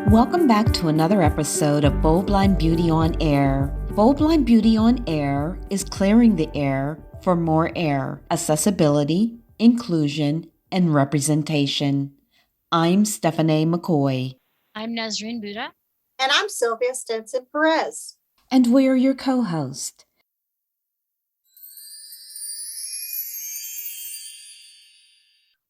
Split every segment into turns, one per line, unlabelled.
Welcome back to another episode of Bold Blind Beauty on Air. Bold Blind Beauty on Air is clearing the air for more air, accessibility, inclusion, and representation. I'm Stephanie McCoy.
I'm Nasreen Buddha.
And I'm Sylvia Stinson Perez.
And we're your co-host.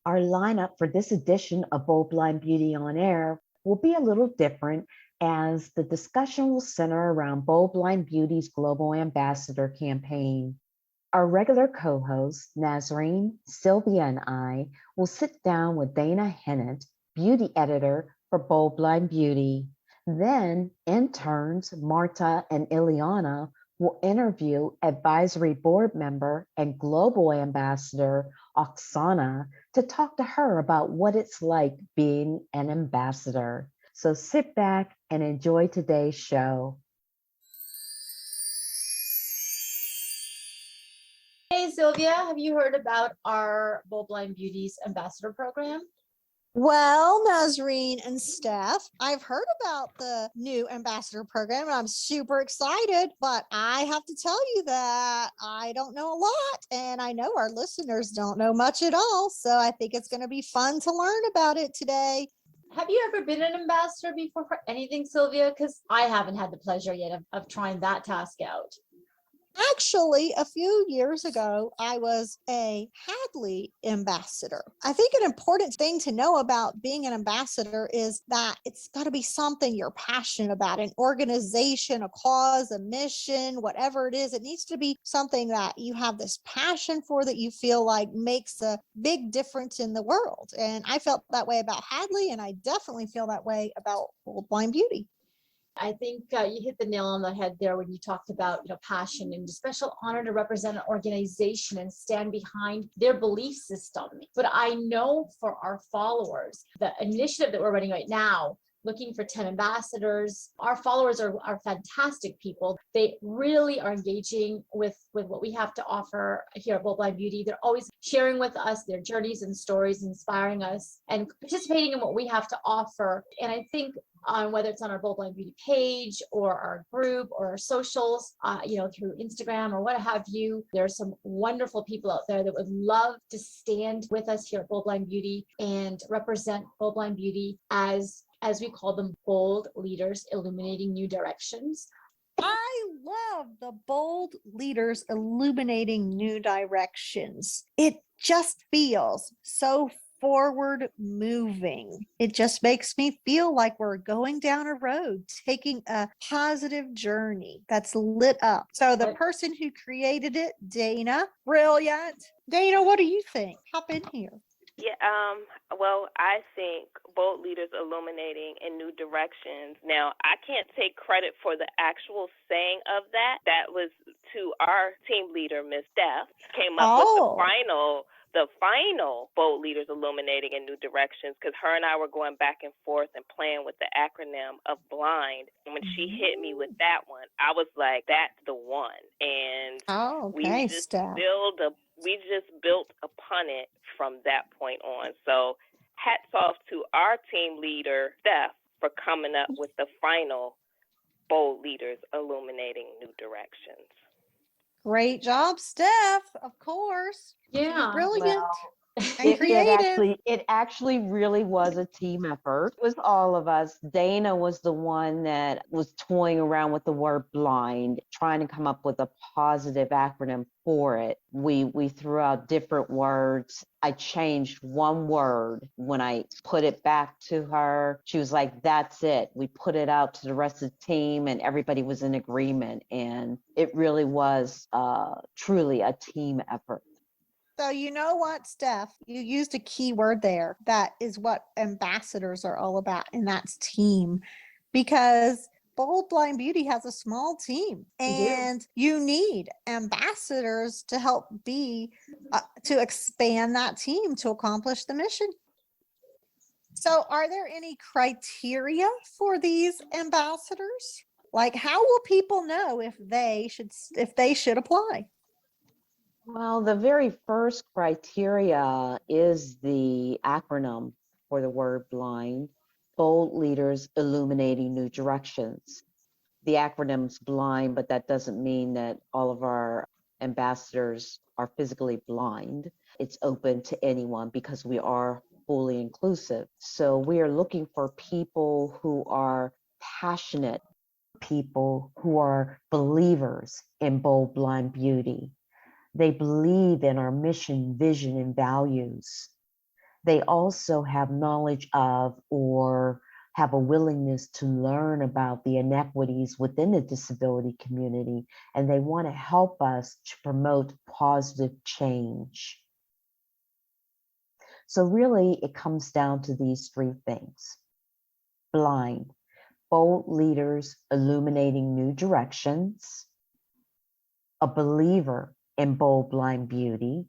Our lineup for this edition of Bold Blind Beauty on Air will be a little different, as the discussion will center around Bold Blind Beauty's Global Ambassador campaign. Our regular co-hosts, Nasreen, Sylvia, and I will sit down with Dana Hennett, beauty editor for Bold Blind Beauty. Then interns Marta and Iliana will interview advisory board member and global ambassador Oksana to talk to her about what it's like being an ambassador. So sit back and enjoy today's show.
Hey Sylvia, have you heard about our Bold Blind Beauties ambassador program?
Well, Nasreen and Steph, I've heard about the new ambassador program and I'm super excited, but I have to tell you that I don't know a lot and I know our listeners don't know much at all. So I think it's going to be fun to learn about it today.
Have you ever been an ambassador before for anything, Sylvia? Because I haven't had the pleasure yet of trying that task out.
Actually, a few years ago, I was a Hadley ambassador. I think an important thing to know about being an ambassador is that it's got to be something you're passionate about, an organization, a cause, a mission, whatever it is. It needs to be something that you have this passion for, that you feel like makes a big difference in the world. And I felt that way about Hadley, and I definitely feel that way about Bold Blind Beauty.
I think you hit the nail on the head there when you talked about, passion and a special honor to represent an organization and stand behind their belief system. But I know for our followers, the initiative that we're running right now, looking for 10 ambassadors, our followers are fantastic people. They really are engaging with what we have to offer here at Bold Blind Beauty. They're always sharing with us their journeys and stories, inspiring us and participating in what we have to offer. And I think on whether it's on our Bold Blind Beauty page or our group or our socials, through Instagram or what have you, there's some wonderful people out there that would love to stand with us here at Bold Blind Beauty and represent Bold Blind Beauty as we call them, bold leaders illuminating new directions.
I love the bold leaders illuminating new directions. It just feels so forward moving. It just makes me feel like we're going down a road, taking a positive journey that's lit up. So the person who created it, Dana, brilliant. Dana, what do you think? Hop in here.
Yeah, well, I think bold leaders illuminating in new directions. Now, I can't take credit for the actual saying of that. That was to our team leader, Miss Steph, came up with the final bold leaders illuminating in new directions, because her and I were going back and forth and playing with the acronym of BLIND. And when she hit me with that one, I was like, that's the one. And we just built upon it from that point on. So hats off to our team leader, Steph, for coming up with the final bold leaders illuminating new directions.
Great job, Steph. Of course.
Yeah.
Brilliant.
Well, it actually really was a team effort. It was all of us. Dana was the one that was toying around with the word blind, trying to come up with a positive acronym for it. We threw out different words. I changed one word. When I put it back to her, she was like, that's it. We put it out to the rest of the team and everybody was in agreement. And it really was truly a team effort.
So you know what, Steph, you used a key word there. That is what ambassadors are all about, and that's team. Because Bold Blind Beauty has a small team, and you need ambassadors to help to expand that team to accomplish the mission. So are there any criteria for these ambassadors? Like, how will people know if they should apply?
Well, the very first criteria is the acronym for the word blind. Bold Leaders Illuminating New Directions. The acronym's blind, but that doesn't mean that all of our ambassadors are physically blind. It's open to anyone because we are fully inclusive. So we are looking for people who are passionate, people who are believers in Bold Blind Beauty. They believe in our mission, vision, and values. They also have knowledge of or have a willingness to learn about the inequities within the disability community, and they want to help us to promote positive change. So really, it comes down to these three things. Blind, bold leaders illuminating new directions, a believer in bold blind beauty,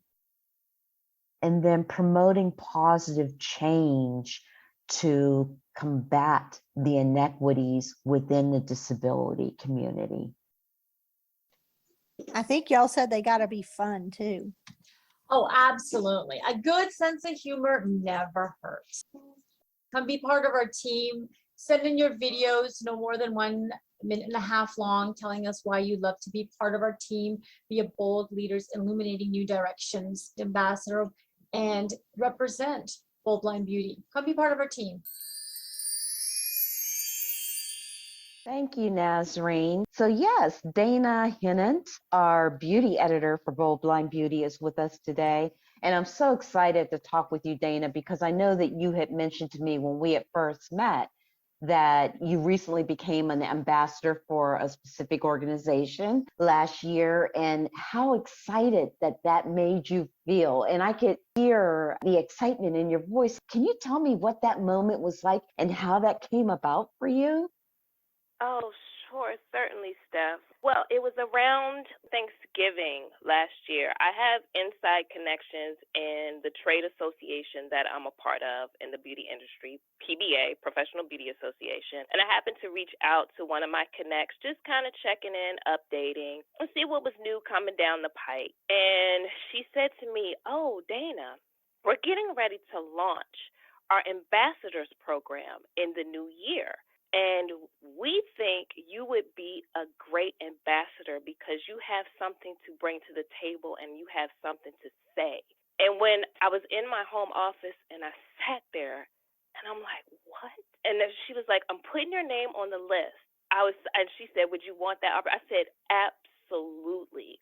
and then promoting positive change to combat the inequities within the disability community.
I think y'all said they got to be fun too.
Oh, absolutely. A good sense of humor never hurts. Come be part of our team. Send in your videos, no more than 1.5 minutes long, telling us why you'd love to be part of our team, be a bold leaders, illuminating new directions, ambassador, and represent Bold Blind Beauty. Come be part of our team.
Thank you, Nasreen. So yes, Dana Hinnant, our beauty editor for Bold Blind Beauty, is with us today. And I'm so excited to talk with you, Dana, because I know that you had mentioned to me when we had first met that you recently became an ambassador for a specific organization last year, and how excited that made you feel. And I could hear the excitement in your voice. Can you tell me what that moment was like and how that came about for you?
Oh, sure, certainly, Steph. Well, it was around Thanksgiving last year. I have inside connections in the trade association that I'm a part of in the beauty industry, PBA, Professional Beauty Association. And I happened to reach out to one of my connects, just kind of checking in, updating, and see what was new coming down the pike. And she said to me, "Oh, Dana, we're getting ready to launch our ambassadors program in the new year. And we think you would be a great ambassador because you have something to bring to the table and you have something to say." And when I was in my home office and I sat there and I'm like, what? And then she was like, "I'm putting your name on the list." And she said, "Would you want that?" I said, "Absolutely."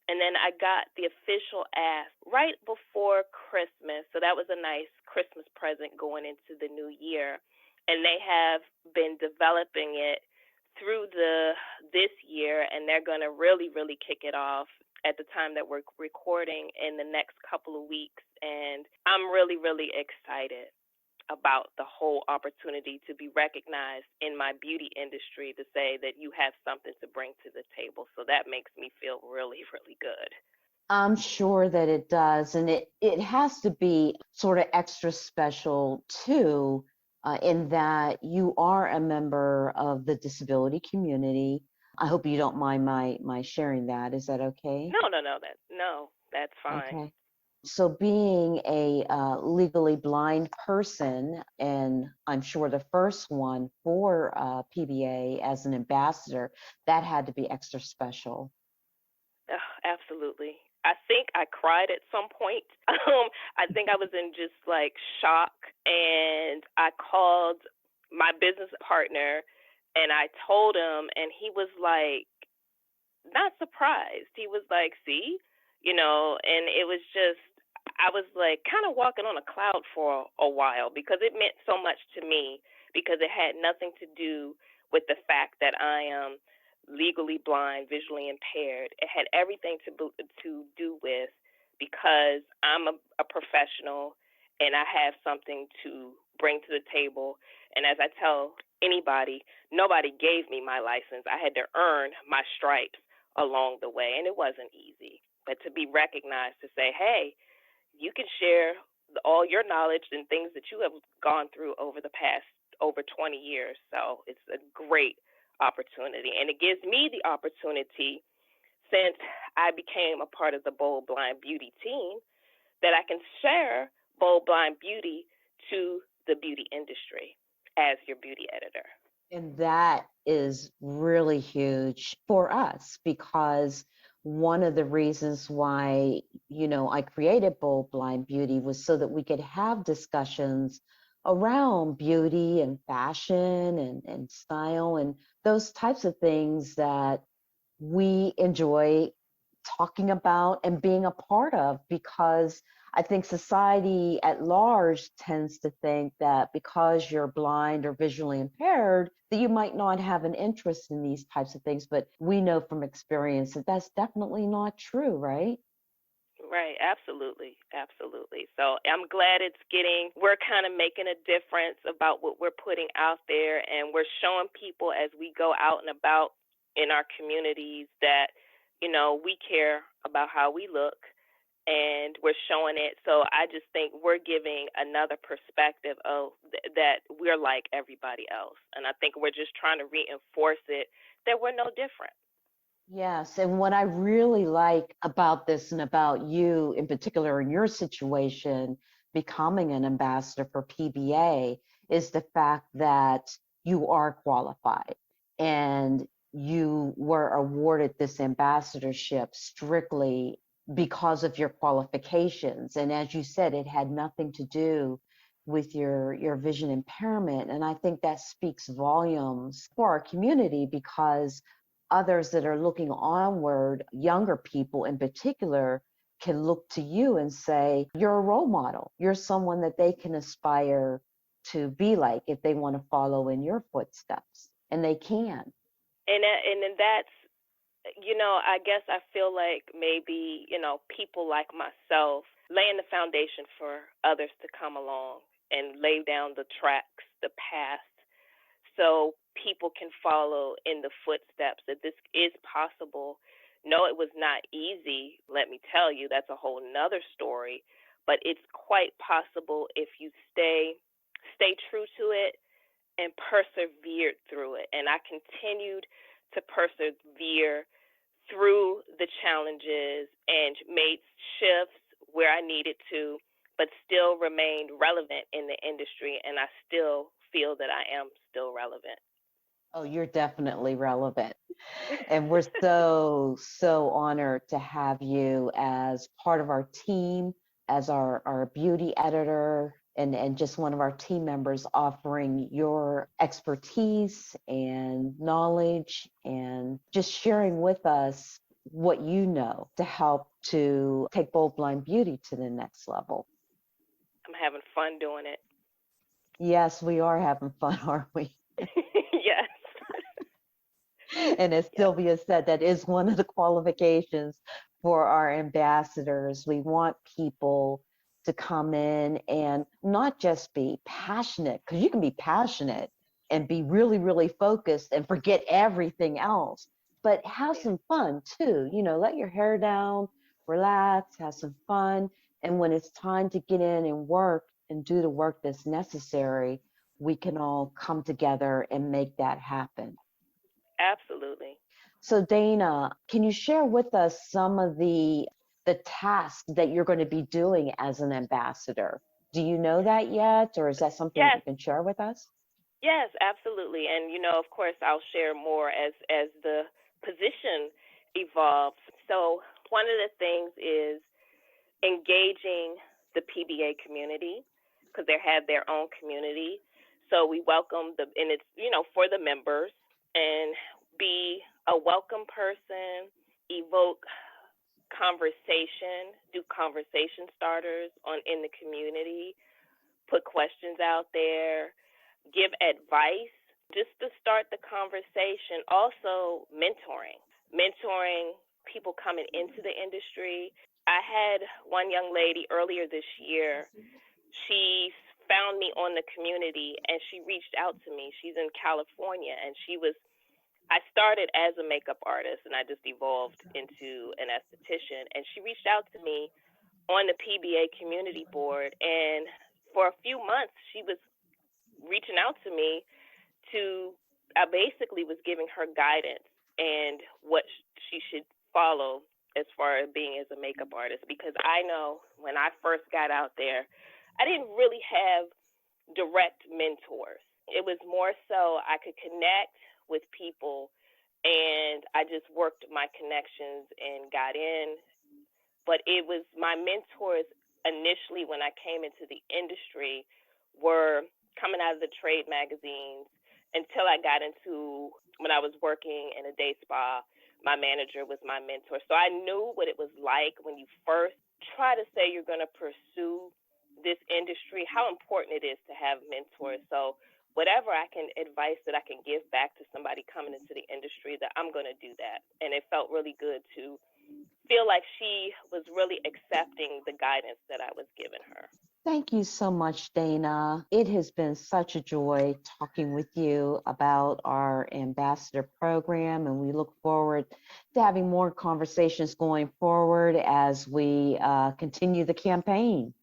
And then I got the official ask right before Christmas. So that was a nice Christmas present going into the new year. And they have been developing it through this year, and they're going to really, really kick it off at the time that we're recording in the next couple of weeks. And I'm really, really excited about the whole opportunity to be recognized in my beauty industry, to say that you have something to bring to the table. So that makes me feel really, really good.
I'm sure that it does. And it has to be sort of extra special too, in that you are a member of the disability community. I hope you don't mind my sharing that. Is that okay?
No, that's fine.
Okay. So being a legally blind person, and I'm sure the first one for PBA as an ambassador, that had to be extra special.
Absolutely. I think I cried at some point. I think I was in just like shock, and I called my business partner and I told him, and he was like, not surprised. He was like, "See, and it was just, I was like kind of walking on a cloud for a while because it meant so much to me, because it had nothing to do with the fact that I am legally blind, visually impaired. It had everything to do with, because I'm a professional and I have something to bring to the table. And as I tell anybody, nobody gave me my license. I had to earn my stripes along the way, and it wasn't easy. But to be recognized, to say, hey, you can share all your knowledge and things that you have gone through over the past over 20 years. So it's a great opportunity. And it gives me the opportunity, since I became a part of the Bold Blind Beauty team, that I can share Bold Blind Beauty to the beauty industry. as your beauty editor.
And that is really huge for us because one of the reasons why, I created Bold Blind Beauty was so that we could have discussions around beauty and fashion and style and those types of things that we enjoy talking about and being a part of, because I think society at large tends to think that because you're blind or visually impaired, that you might not have an interest in these types of things. But we know from experience that that's definitely not true, right?
Right, absolutely, absolutely. So I'm glad we're kind of making a difference about what we're putting out there, and we're showing people as we go out and about in our communities that, we care about how we look, and we're showing it. So I just think we're giving another perspective of that we're like everybody else. And I think we're just trying to reinforce it that we're no different.
Yes, and what I really like about this and about you in particular in your situation, becoming an ambassador for PBA, is the fact that you are qualified and you were awarded this ambassadorship strictly because of your qualifications. And as you said, it had nothing to do with your vision impairment. And I think that speaks volumes for our community, because others that are looking onward, younger people in particular, can look to you and say, you're a role model. You're someone that they can aspire to be like if they want to follow in your footsteps, and they can.
And then that's, I guess I feel like maybe, people like myself laying the foundation for others to come along and lay down the tracks, the path, so people can follow in the footsteps that this is possible. No, it was not easy. Let me tell you, that's a whole nother story. But it's quite possible if you stay true to it and persevered through it. And I continued to persevere through the challenges and made shifts where I needed to, but still remained relevant in the industry. And I still feel that I am still relevant.
Oh, you're definitely relevant. And we're so honored to have you as part of our team, as our beauty editor, and just one of our team members, offering your expertise and knowledge and just sharing with us what you know to help to take Bold Blind Beauty to the next level.
I'm having fun doing it.
Yes, we are having fun, aren't we?
Yes.
And as Sylvia said, that is one of the qualifications for our ambassadors. We want people to come in and not just be passionate, because you can be passionate and be really, really focused and forget everything else, but have some fun too. Let your hair down, relax, have some fun. And when it's time to get in and work and do the work that's necessary, we can all come together and make that happen.
Absolutely.
So Dana, can you share with us some of the tasks that you're going to be doing as an ambassador? Do you know that yet, or is that something that
Yes.
you can share with us?
Yes, absolutely. And of course, I'll share more as the position evolves. So one of the things is engaging the PBA community, because they have their own community. So we welcome and it's, for the members, and be a welcome person, evoke conversation, do conversation starters in the community, put questions out there, give advice just to start the conversation. Also, mentoring people coming into the industry. I had one young lady earlier this year. She found me on the community and she reached out to me. She's in California, and I started as a makeup artist and I just evolved into an esthetician. And she reached out to me on the PBA community board. And for a few months, she was reaching out to me I basically was giving her guidance and what she should follow as far as being as a makeup artist, because I know when I first got out there, I didn't really have direct mentors. It was more so I could connect with people, and I just worked my connections and got in. But it was my mentors initially when I came into the industry were coming out of the trade magazines until I got into when I was working in a day spa. My manager was my mentor. So I knew what it was like when you first try to say you're going to pursue this industry, how important it is to have mentors. So whatever I can advice that I can give back to somebody coming into the industry, that I'm going to do that. And it felt really good to feel like she was really accepting the guidance that I was giving her.
Thank you so much, Dana. It has been such a joy talking with you about our ambassador program, and we look forward to having more conversations going forward as we continue the campaign.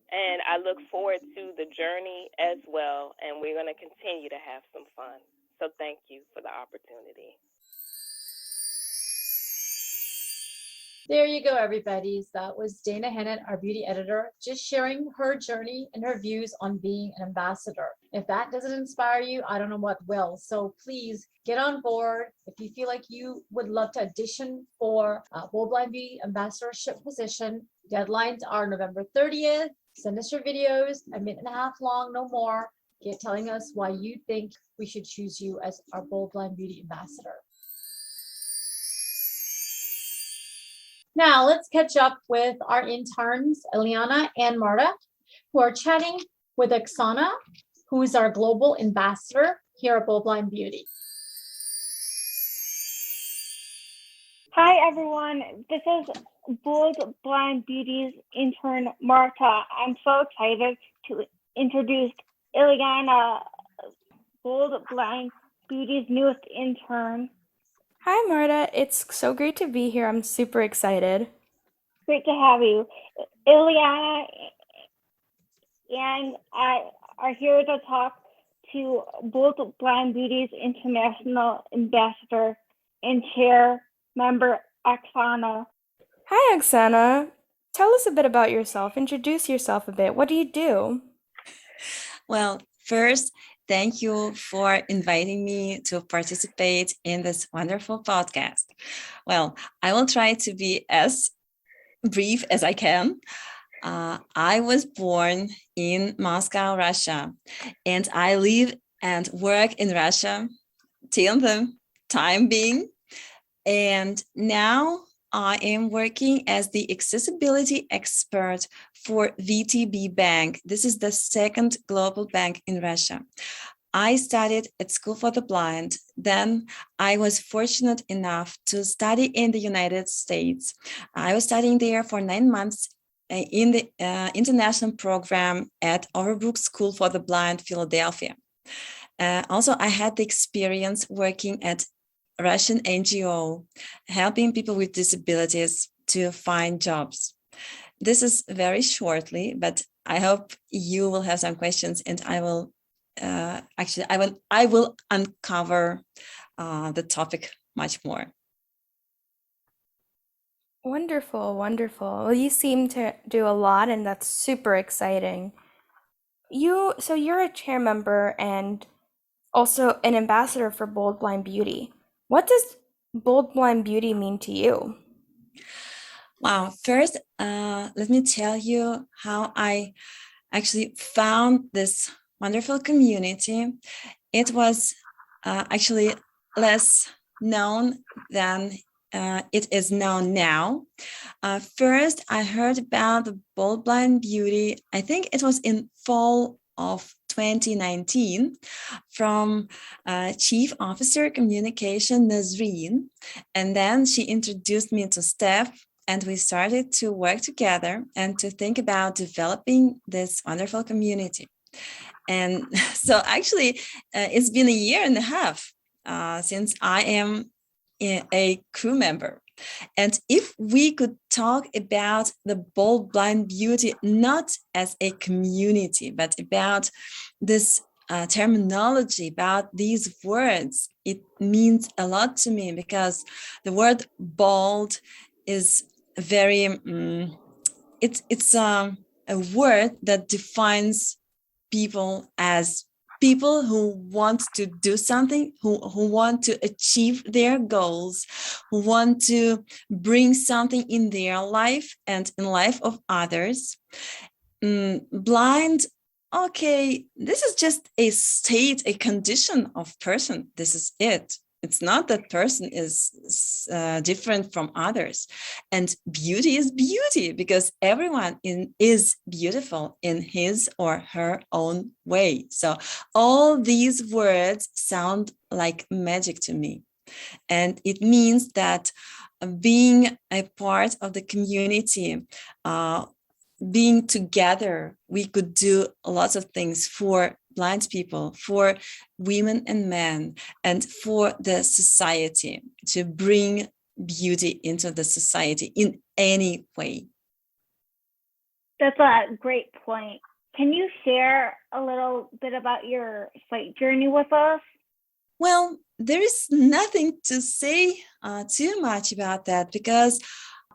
And I look forward to the journey as well, and we're going to continue to have some fun. So thank you for the opportunity.
There you go, everybody. That was Dana Hennett, our beauty editor, just sharing her journey and her views on being an ambassador. If that doesn't inspire you, I don't know what will. So please get on board. If you feel like you would love to audition for a Bold Blind Beauty ambassadorship position, deadlines are November 30th. Send us your videos, a minute and a half long, no more. Get telling us why you think we should choose you as our Bold Blind Beauty ambassador. Now let's catch up with our interns, Iliana and Marta, who are chatting with Oksana, who is our global ambassador here at Bold Blind Beauty.
Hi, everyone. This is Bold Blind Beauty's intern, Marta. I'm so excited to introduce Iliana, Bold Blind Beauty's newest intern.
Hi, Marta. It's so great to be here. I'm super excited.
Great to have you. Iliana and I are here to talk to Bold Blind Beauty's international ambassador and chair member, Oksana.
Hi, Oksana. Tell us a bit about yourself. Introduce yourself a bit. What do you do?
Well, first, thank you for inviting me to participate in this wonderful podcast. Well, I will try to be as brief as I can. I was born in Moscow, Russia, and I live and work in Russia till the time being. And now I am working as the accessibility expert for VTB Bank. This is the second global bank in Russia. I studied at School for the Blind. Then I was fortunate enough to study in the United States. I was studying there for 9 months in the international program at Overbrook School for the Blind, Philadelphia. Also, I had the experience working at Russian NGO, helping people with disabilities to find jobs. This is very shortly, but I hope you will have some questions, and I will I will uncover the topic much more.
Wonderful, wonderful. Well, you seem to do a lot, and that's super exciting. So you're a chair member and also an ambassador for Bold Blind Beauty. What does Bold Blind Beauty mean to you?
Wow, first, let me tell you how I actually found this wonderful community. It was actually less known than it is known now. First, I heard about the Bold Blind Beauty, I think it was in fall of 2019 from Chief Officer Communication Nasreen. And then she introduced me to Steph, and we started to work together and to think about developing this wonderful community. And so actually, it's been a year and a half since I am a crew member. And if we could talk about the Bold Blind Beauty, not as a community, but about this terminology, about these words, it means a lot to me, because the word bold is very, it's a word that defines people as people who want to do something, who want to achieve their goals, who want to bring something in their life and in life of others. Blind, okay, this is just a state, a condition of person. This is it. It's not that person is different from others. And beauty is beauty because everyone is beautiful in his or her own way. So all these words sound like magic to me. And it means that being a part of the community, being together, we could do lots of things for blind people, for women and men, and for the society, to bring beauty into the society in any way.
That's a great point. Can you share a little bit about your sight journey with us?
Well, there is nothing to say too much about that because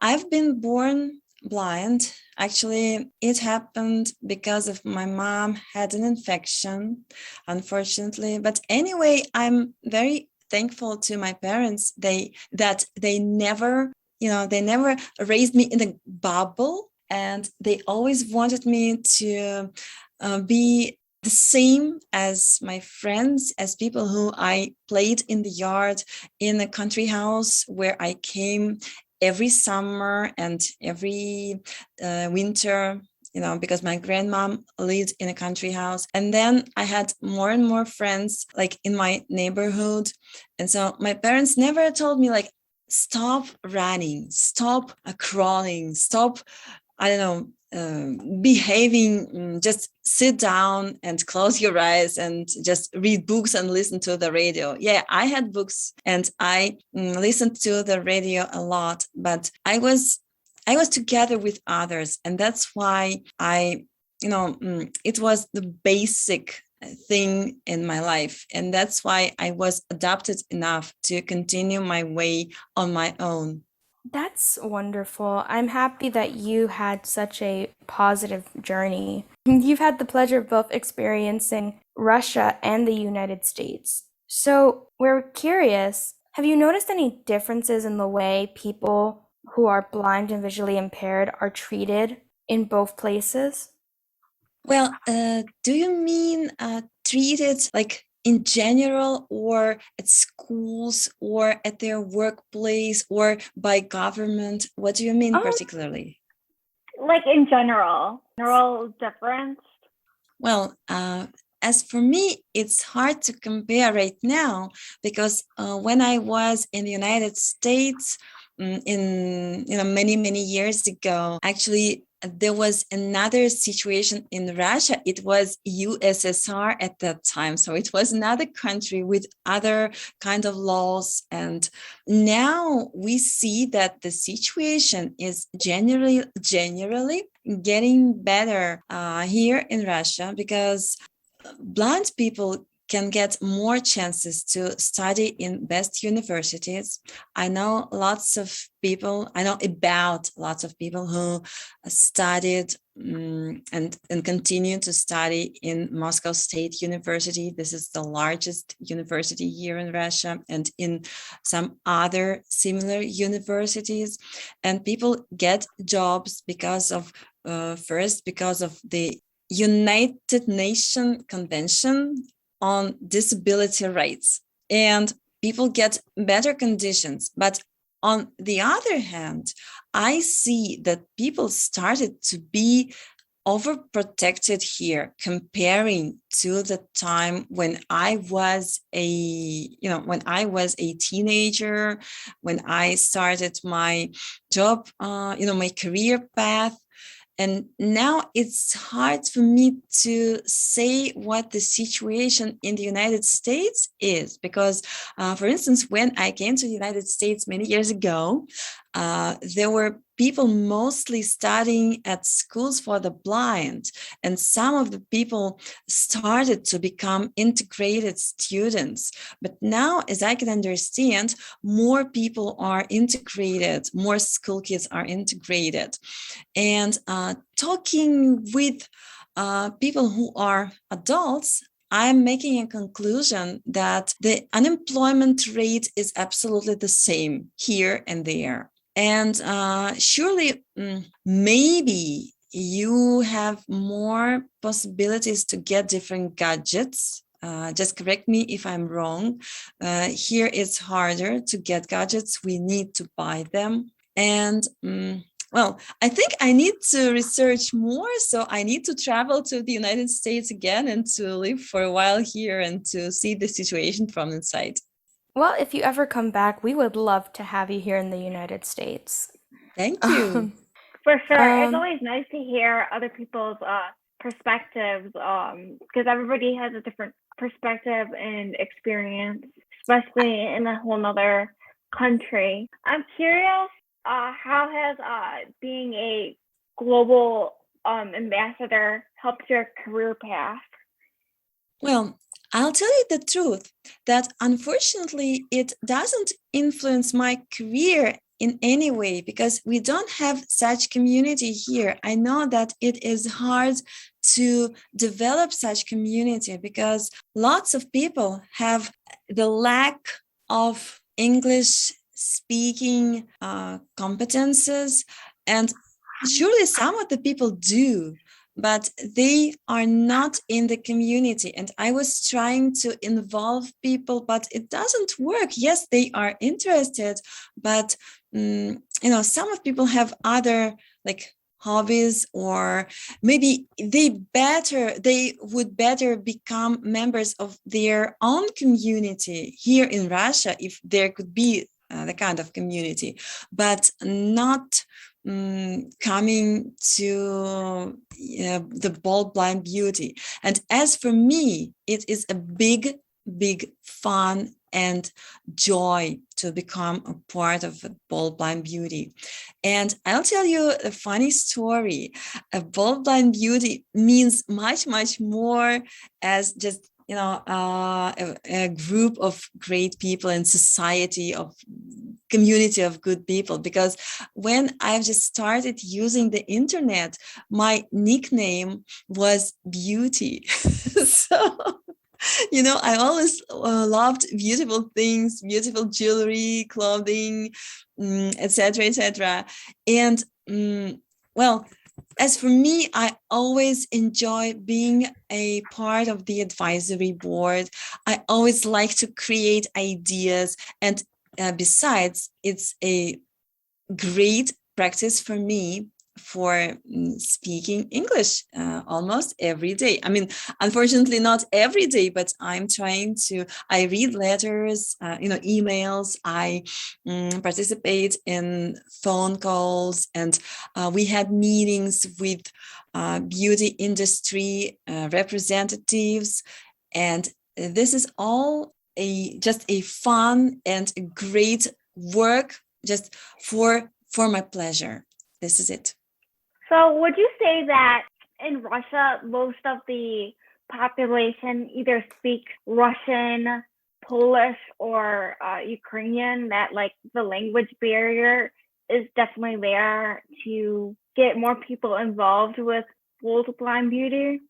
I've been born blind. Actually, it happened because of my mom had an infection, unfortunately. But anyway, I'm very thankful to my parents. They never raised me in a bubble, and they always wanted me to be the same as my friends, as people who I played in the yard, in a country house where I came every summer and every winter, because my grandmom lived in a country house. And then I had more and more friends like in my neighborhood. And so my parents never told me like, stop running, stop crawling, stop, I don't know, behaving, just sit down and close your eyes and just read books and listen to the radio. Yeah, I had books and I listened to the radio a lot, but I was together with others. And that's why it was the basic thing in my life. And that's why I was adapted enough to continue my way on my own.
That's wonderful. I'm happy that you had such a positive journey. You've had the pleasure of both experiencing Russia and the United States. So we're curious, have you noticed any differences in the way people who are blind and visually impaired are treated in both places?
Well, do you mean treated like in general, or at schools, or at their workplace, or by government? What do you mean particularly?
Like in general difference?
Well, as for me, it's hard to compare right now because when I was in the United States, in many years ago, actually there was another situation in Russia. It was USSR at that time, so it was another country with other kind of laws. And now we see that the situation is generally getting better here in Russia because blind people can get more chances to study in best universities. I know about lots of people who studied and continue to study in Moscow State University. This is the largest university here in Russia, and in some other similar universities. And people get jobs because of the United Nations Convention on Disability Rights, and people get better conditions. But on the other hand, I see that people started to be overprotected here comparing to the time when I was a teenager, when I started my job, my career path. And now it's hard for me to say what the situation in the United States is, because, for instance, when I came to the United States many years ago, there were people mostly studying at schools for the blind, and some of the people started to become integrated students. But now, as I can understand, more people are integrated, more school kids are integrated. And talking with people who are adults, I'm making a conclusion that the unemployment rate is absolutely the same here and there. And surely, maybe you have more possibilities to get different gadgets. Just correct me if I'm wrong. Here it's harder to get gadgets. We need to buy them. And well, I think I need to research more. So I need to travel to the United States again and to live for a while here and to see the situation from inside.
Well, if you ever come back, we would love to have you here in the United States.
Thank you.
For sure. It's
Um,
always nice to hear other people's perspectives because everybody has a different perspective and experience, especially in a whole nother country. I'm curious, how has being a global ambassador helped your career path?
Well, I'll tell you the truth that unfortunately it doesn't influence my career in any way because we don't have such community here. I know that it is hard to develop such community because lots of people have the lack of English speaking competences, and surely some of the people do, but they are not in the community. And I was trying to involve people, but it doesn't work. Yes, they are interested, but some of people have other like hobbies, or maybe they would better become members of their own community here in Russia if there could be the kind of community, but not coming to the Bold Blind Beauty. And as for me, it is a big fun and joy to become a part of Bold Blind Beauty. And I'll tell you a funny story. A Bold Blind Beauty means much more as just a group of great people in society, of community of good people. Because when I've just started using the internet, my nickname was Beauty. So I always loved beautiful things, beautiful jewelry, clothing, etc. And well, as for me, I always enjoy being a part of the advisory board. I always like to create ideas. And besides, it's a great practice for me for speaking English almost every day. I mean, unfortunately, not every day, but I'm trying to. I read letters, emails. I participate in phone calls, and we had meetings with beauty industry representatives, and this is all just a fun and a great work just for my pleasure. This is it.
So would you say that in Russia, most of the population either speaks Russian, Polish, or Ukrainian, that like the language barrier is definitely there to get more people involved with Bold Blind Beauty?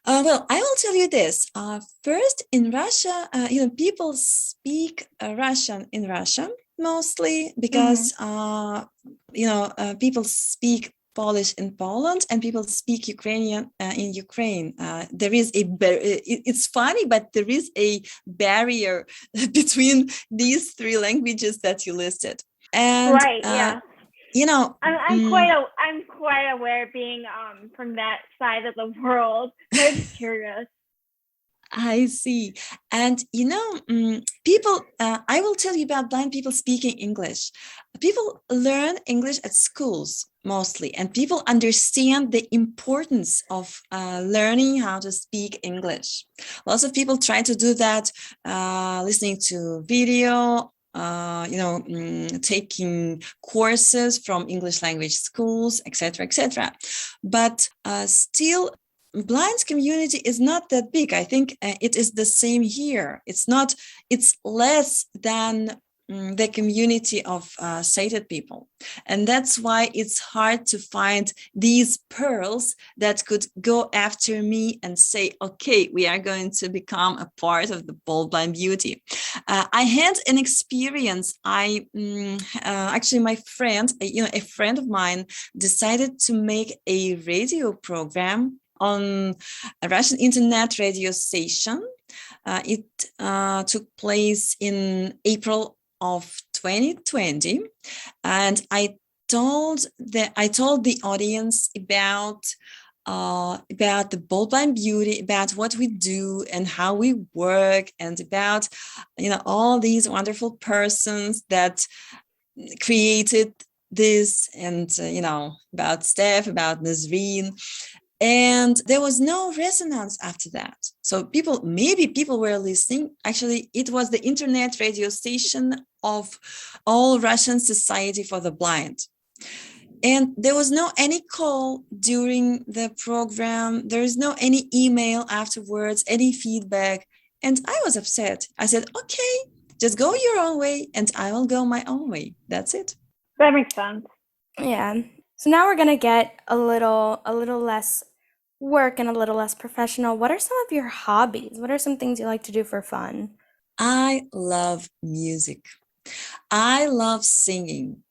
Well, I will tell you this. First, in Russia, people speak Russian in Russia mostly because, people speak Polish in Poland and people speak Ukrainian in Ukraine. There is it's funny, but there is a barrier between these three languages that you listed. And
right, yeah. I'm quite aware being from that side of the world. I'm just curious.
I see. And people, I will tell you about blind people speaking English. People learn English at schools mostly, and people understand the importance of learning how to speak English. Lots of people try to do that listening to video, taking courses from English language schools, etc. But still, blind community is not that big. I think it is the same here. It's less than the community of sighted people. And that's why it's hard to find these pearls that could go after me and say, okay, we are going to become a part of the Bold Blind Beauty. I had an experience. Actually, my friend, a friend of mine decided to make a radio program on a Russian internet radio station. It took place in April of 2020, and I told the audience about the Bold Blind Beauty, about what we do and how we work, and about all these wonderful persons that created this, and about Steph, about Nasreen. And there was no resonance after that. So maybe people were listening. Actually, it was the internet radio station of All Russian Society for the Blind. And there was no any call during the program. There is no any email afterwards, any feedback. And I was upset. I said, okay, just go your own way and I will go my own way. That's it.
That makes sense.
Yeah. So now we're gonna get a little less work and a little less professional. What are some of your hobbies? What are some things you like to do for fun?
I love music. I love singing.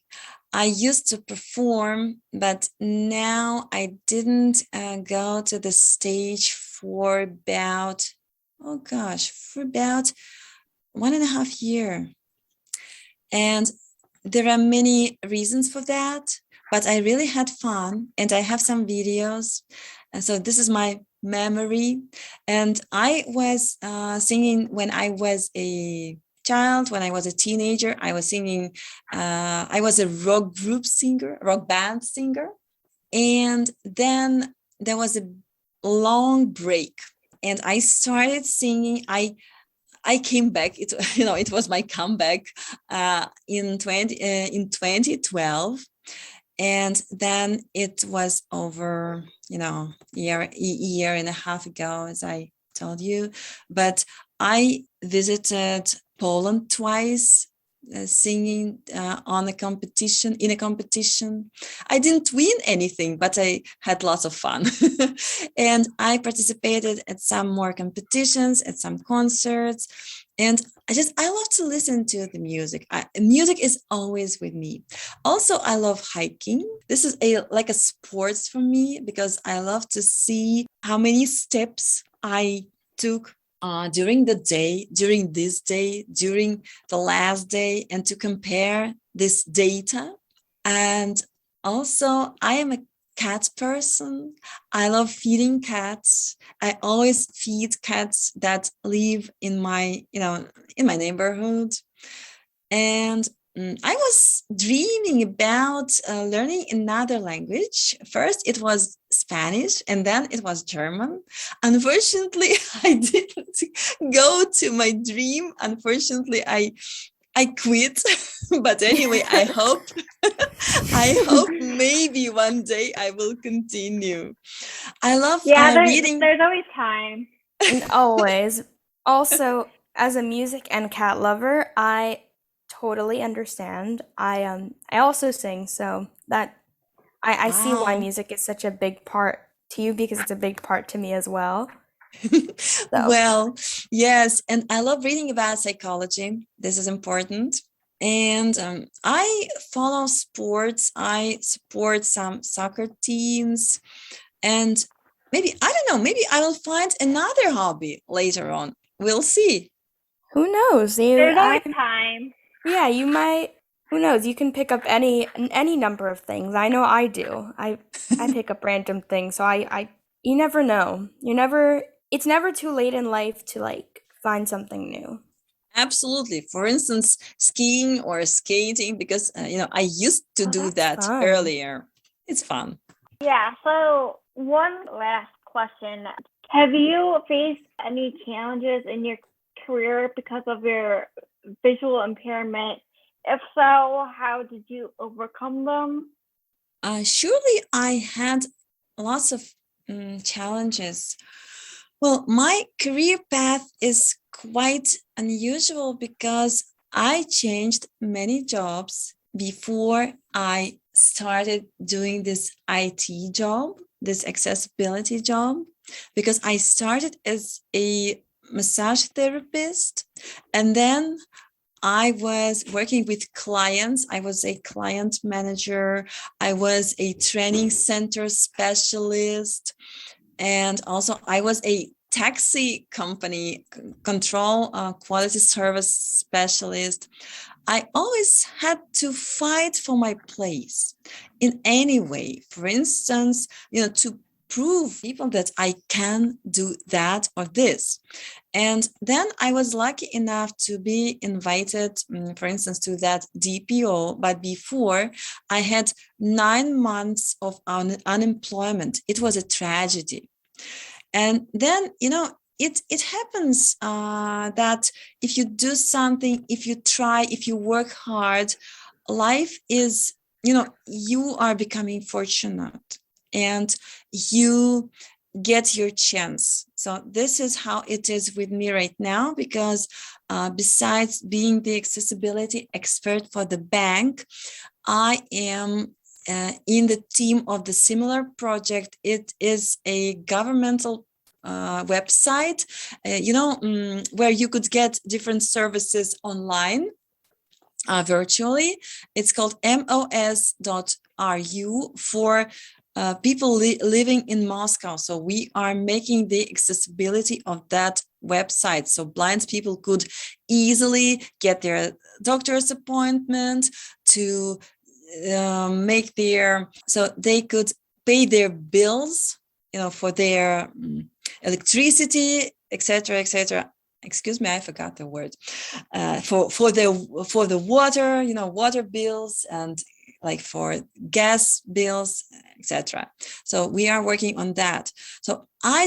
I used to perform, but now I didn't go to the stage for about 1.5 years. And there are many reasons for that, but I really had fun, and I have some videos. And so this is my memory. And I was singing when I was a child, when I was a teenager. I was singing, I was a rock band singer. And then there was a long break, and I started singing. I came back. It was my comeback in 2012, and then it was over. Year and a half ago, as I told you. But I visited Poland twice, singing in a competition. I didn't win anything, but I had lots of fun. And I participated at some more competitions, at some concerts. And I love to listen to the music. Music is always with me. Also, I love hiking. This is like a sports for me, because I love to see how many steps I took during the day, during this day, during the last day, and to compare this data. And also, I am a cat person. I love feeding cats. I always feed cats that live in my neighborhood. And I was dreaming about learning another language. First, it was Spanish, and then it was German. Unfortunately, I didn't go to my dream. Unfortunately, I quit. But anyway, I hope maybe one day I will continue. I love reading.
There's always time.
And always. Also, as a music and cat lover, I totally understand. I also sing, so that I see why
Wow.
music is such a big part to you, because it's a big part to me as well. So
Well, yes, and I love reading about psychology. This is important. And I follow sports. I support some soccer teams. And maybe I will find another hobby later on. We'll see.
who knows?
There's always time.
Yeah, you might. Who knows? You can pick up any number of things. I know I do. I pick up random things. So you never know. It's never too late in life to find something new.
Absolutely. For instance, skiing or skating, because I used to do that
Fun.
earlier. It's fun.
Yeah, so one last question. Have you faced any challenges in your career because of your visual impairment? If so, how did you overcome them?
Surely I had lots of challenges. Well, my career path is quite unusual because I changed many jobs before I started doing this IT job, this accessibility job, because I started as a massage therapist, and then I was working with clients. I was a client manager. I was a training center specialist. And also I was a taxi company control quality service specialist. I always had to fight for my place in any way. For instance, to prove people that I can do that or this. And then I was lucky enough to be invited, for instance, to that DPO. But before, I had 9 months of unemployment. It was a tragedy. And then, it happens that if you do something, if you try, if you work hard, life is, you are becoming fortunate and you get your chance. So this is how it is with me right now, because besides being the accessibility expert for the bank, I am in the team of the similar project. It is a governmental website, where you could get different services online virtually. It's called mos.ru for people living in Moscow. So we are making the accessibility of that website so blind people could easily get their doctor's appointment, to make so they could pay their bills, for their electricity, etc., etc. Excuse me, I forgot the word. For the water, water bills, and like for gas bills, etc. So we are working on that. So I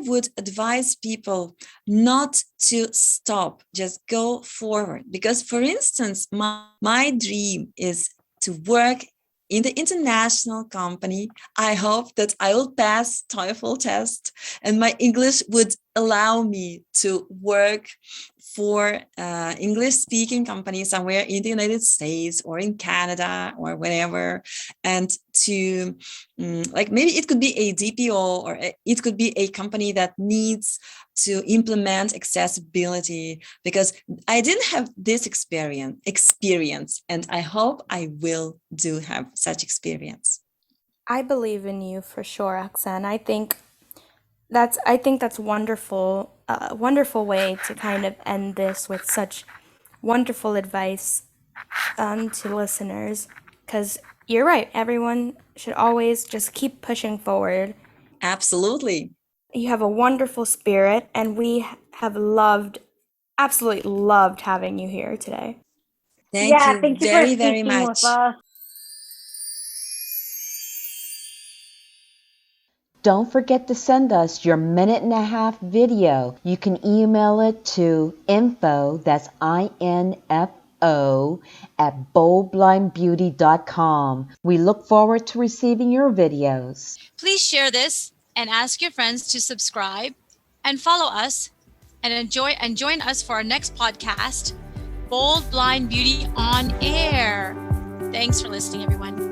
would advise people not to stop, just go forward. Because, for instance, my dream is to work in the international company. I hope that I will pass TOEFL test and my English would allow me to work for English speaking companies somewhere in the United States or in Canada or whatever, and to like maybe it could be a DPO, or it could be a company that needs to implement accessibility, because I didn't have this experience, and I hope I will do have such experience.
I believe in you for sure, Oksana. I think that's wonderful, a wonderful way to kind of end this with such wonderful advice to listeners. Because you're right, everyone should always just keep pushing forward.
Absolutely.
You have a wonderful spirit, and we have absolutely loved having you here today.
Thank you
thank you for
very, very
speaking with
much.
us.
Don't forget to send us your 1.5-minute video. You can email it to info, that's INFO, at boldblindbeauty.com. We look forward to receiving your videos.
Please share this and ask your friends to subscribe and follow us, and join us for our next podcast, Bold Blind Beauty on Air. Thanks for listening, everyone.